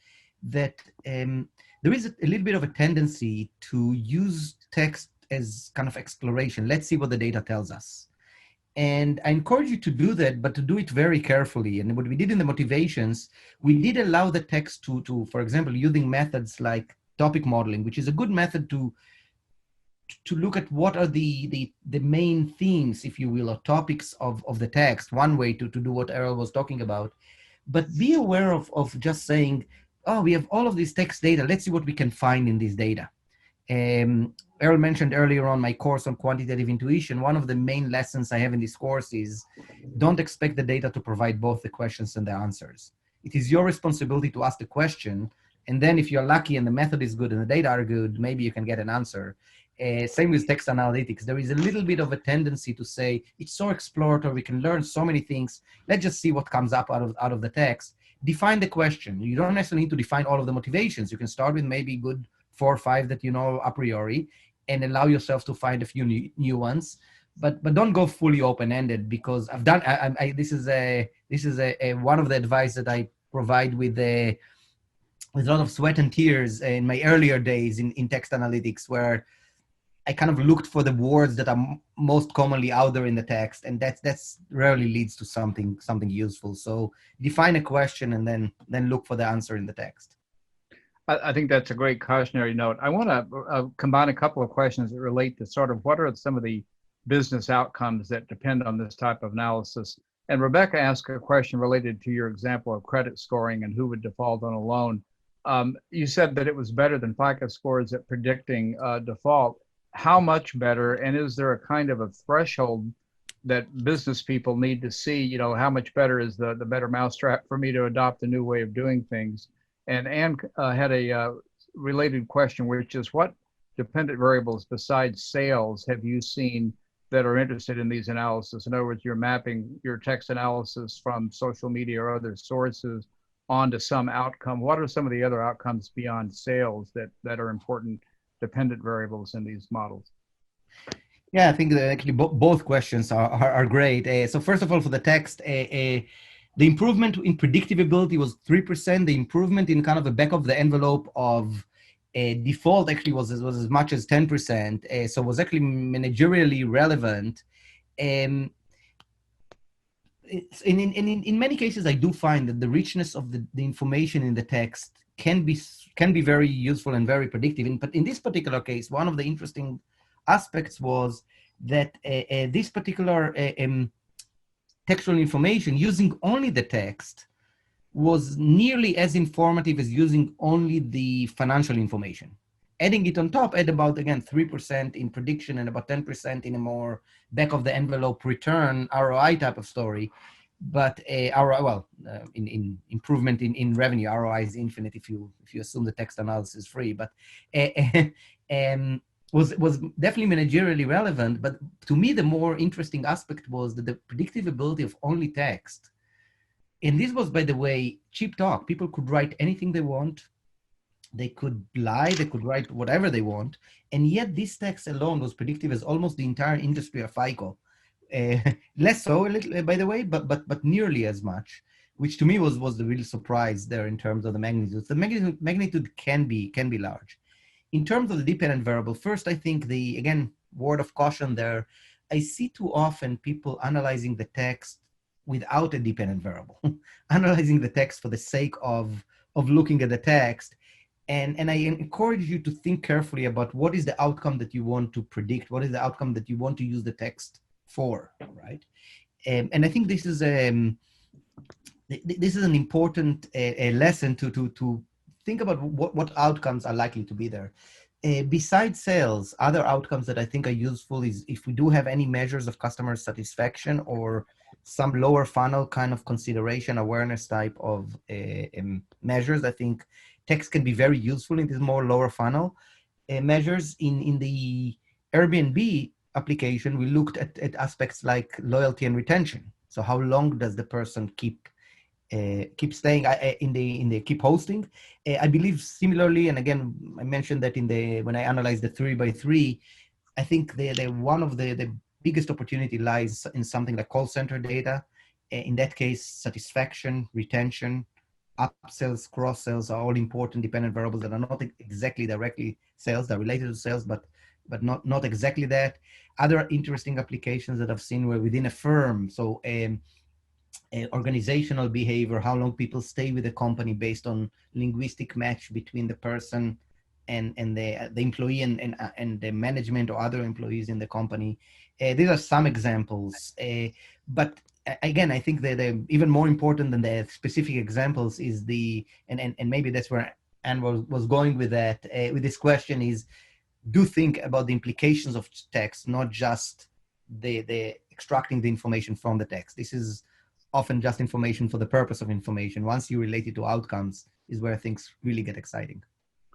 that there is a little bit of a tendency to use text as kind of exploration. Let's see what the data tells us. And I encourage you to do that, but to do it very carefully. And what we did in the motivations, we did allow the text to for example, using methods like topic modeling, which is a good method to look at what are the main themes, if you will, or topics of the text, one way to do what Errol was talking about. But be aware of just saying, oh, we have all of this text data. Let's see what we can find in this data. Errol mentioned earlier on my course on quantitative intuition. One of the main lessons I have in this course is don't expect the data to provide both the questions and the answers. It is your responsibility to ask the question. And then if you're lucky and the method is good and the data are good, maybe you can get an answer. Same with text analytics. There is a little bit of a tendency to say, it's so exploratory, we can learn so many things. Let's just see what comes up out of the text. Define the question. You don't necessarily need to define all of the motivations. You can start with maybe good 4 or 5 that you know a priori and allow yourself to find a few new ones. But don't go fully open-ended, because I've done, this is one of the advice that I provide with a lot of sweat and tears in my earlier days in text analytics, where I kind of looked for the words that are most commonly out there in the text, and that's rarely leads to something useful. So define a question and then look for the answer in the text. I think that's a great cautionary note. I want to combine a couple of questions that relate to sort of what are some of the business outcomes that depend on this type of analysis. And Rebecca asked a question related to your example of credit scoring and who would default on a loan. You said that it was better than FICO scores at predicting default. How much better? And is there a kind of a threshold that business people need to see, you know, how much better is the better mousetrap for me to adopt a new way of doing things? And Anne had a related question, which is what dependent variables besides sales have you seen that are interested in these analysis? In other words, you're mapping your text analysis from social media or other sources onto some outcome. What are some of the other outcomes beyond sales that are important dependent variables in these models? Yeah, I think that actually both questions are great. So first of all, for the text, the improvement in predictability was 3%. The improvement in kind of the back of the envelope of default actually was as much as 10%. So it was actually managerially relevant. In many cases, I do find that the richness of the information in the text can be very useful and very predictive. But in this particular case, one of the interesting aspects was that this particular textual information using only the text was nearly as informative as using only the financial information. Adding it on top at about, again, 3% in prediction and about 10% in a more back of the envelope return ROI type of story. But in improvement in revenue, ROI is infinite if you assume the text analysis is free. But was definitely managerially relevant. But to me, the more interesting aspect was that the predictability of only text. And this was, by the way, cheap talk. People could write anything they want. They could lie, they could write whatever they want. And yet this text alone was predictive as almost the entire industry of FICO. Less so, a little, by the way, but nearly as much, which to me was the real surprise there in terms of the magnitude. The magnitude can be large. In terms of the dependent variable, first, I think again, word of caution there, I see too often people analyzing the text without a dependent variable, analyzing the text for the sake of looking at the text. And I encourage you to think carefully about what is the outcome that you want to predict, what is the outcome that you want to use the text for, right? And I think this is an important a lesson to think about what outcomes are likely to be there. Besides sales, other outcomes that I think are useful is if we do have any measures of customer satisfaction or some lower funnel kind of consideration awareness type of measures. I think text can be very useful in these more lower funnel measures. In the Airbnb application, we looked at aspects like loyalty and retention. So how long does the person keep staying in the keep hosting? I believe similarly, and again, I mentioned that when I analyzed the 3x3, I think the one of the biggest opportunity lies in something like call center data. In that case, satisfaction, retention, upsells, cross sells are all important dependent variables that are not exactly directly sales. They're related to sales, but not exactly that. Other interesting applications that I've seen were within a firm. So organizational behavior, how long people stay with the company based on linguistic match between the person and the employee and the management or other employees in the company. These are some examples. But again, I think that even more important than the specific examples is and maybe that's where Anne was going with that, with this question is, do think about the implications of text, not just the extracting the information from the text. This is often just information for the purpose of information. Once you relate it to outcomes is where things really get exciting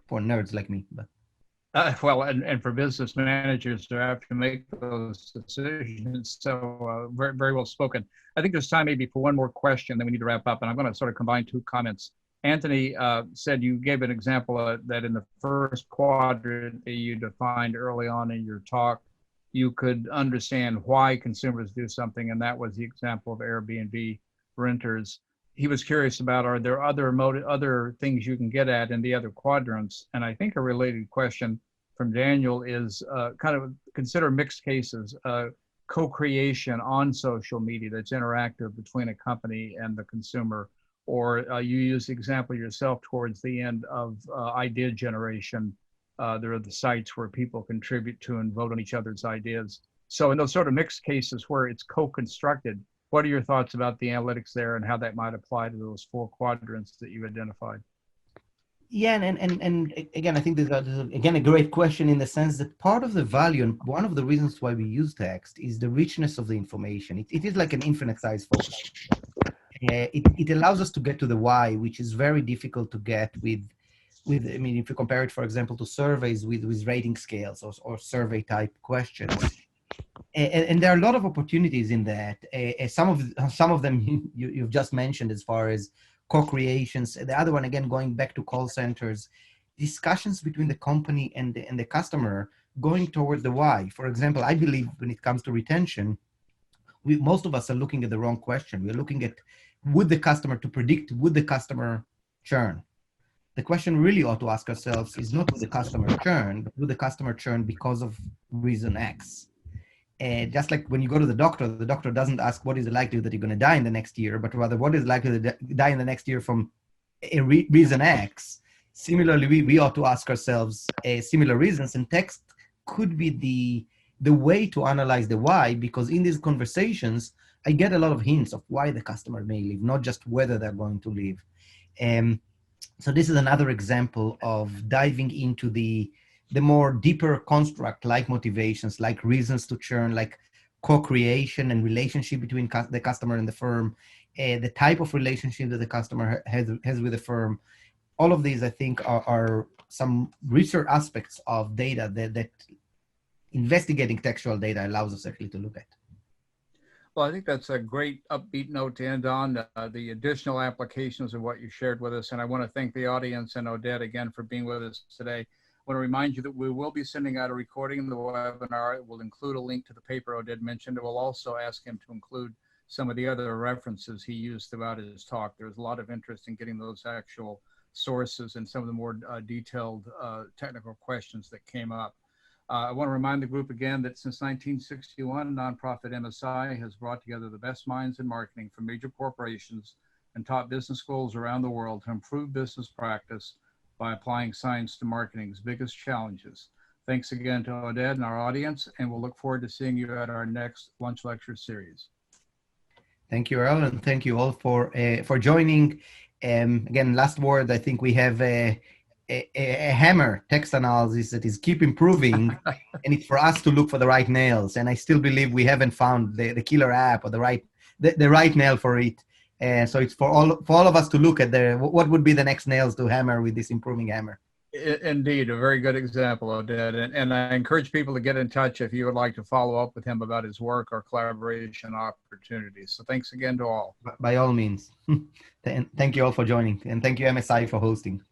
for nerds like me. But well, and for business managers to have to make those decisions. So very, very well spoken. I think there's time maybe for one more question, then we need to wrap up. And I'm going to sort of combine two comments. Anthony said you gave an example that in the first quadrant that you defined early on in your talk, you could understand why consumers do something. And that was the example of Airbnb renters. He was curious about, are there other things you can get at in the other quadrants? And I think a related question from Daniel is kind of consider mixed cases, co-creation on social media that's interactive between a company and the consumer, or you use the example yourself towards the end of idea generation. There are the sites where people contribute to and vote on each other's ideas. So in those sort of mixed cases where it's co-constructed, what are your thoughts about the analytics there and how that might apply to those four quadrants that you identified? Yeah, and again, I think this is again a great question in the sense that part of the value and one of the reasons why we use text is the richness of the information. It is like an infinite size focus. It allows us to get to the why, which is very difficult to get with I mean, if you compare it, for example, to surveys with rating scales or survey type questions. And there are a lot of opportunities in that. Some of them you've just mentioned as far as co-creations. The other one, again, going back to call centers, discussions between the company and the customer going towards the why. For example, I believe when it comes to retention, most of us are looking at the wrong question. We're looking at would the customer churn? The question really ought to ask ourselves is not would the customer churn, but would the customer churn because of reason X? Just like when you go to the doctor doesn't ask what is the likelihood that you're going to die in the next year, but rather what is likely to die in the next year from a reason X. Similarly, we ought to ask ourselves similar reasons, and text could be the way to analyze the why, because in these conversations, I get a lot of hints of why the customer may leave, not just whether they're going to leave. So this is another example of diving into the more deeper construct, like motivations, like reasons to churn, like co-creation and relationship between the customer and the firm, the type of relationship that the customer has with the firm. All of these, I think, are some richer aspects of data that investigating textual data allows us actually to look at. Well, I think that's a great upbeat note to end on, the additional applications of what you shared with us. And I want to thank the audience and Oded again for being with us today. I want to remind you that we will be sending out a recording of the webinar. It will include a link to the paper Oded mentioned. It will also ask him to include some of the other references he used throughout his talk. There's a lot of interest in getting those actual sources and some of the more detailed technical questions that came up. I want to remind the group again that since 1961, nonprofit MSI has brought together the best minds in marketing from major corporations and taught business schools around the world to improve business practice by applying science to marketing's biggest challenges. Thanks again to Oded and our audience, and we'll look forward to seeing you at our next lunch lecture series. Thank you, Earl, and thank you all for joining. Again, last word, I think we have a hammer text analysis that is keep improving, and it's for us to look for the right nails. And I still believe we haven't found the killer app or the right nail for it. So it's for all of us to look at what would be the next nails to hammer with this improving hammer. Indeed, a very good example, Oded. And I encourage people to get in touch if you would like to follow up with him about his work or collaboration opportunities. So thanks again to all. By all means. Thank you all for joining, and thank you, MSI, for hosting.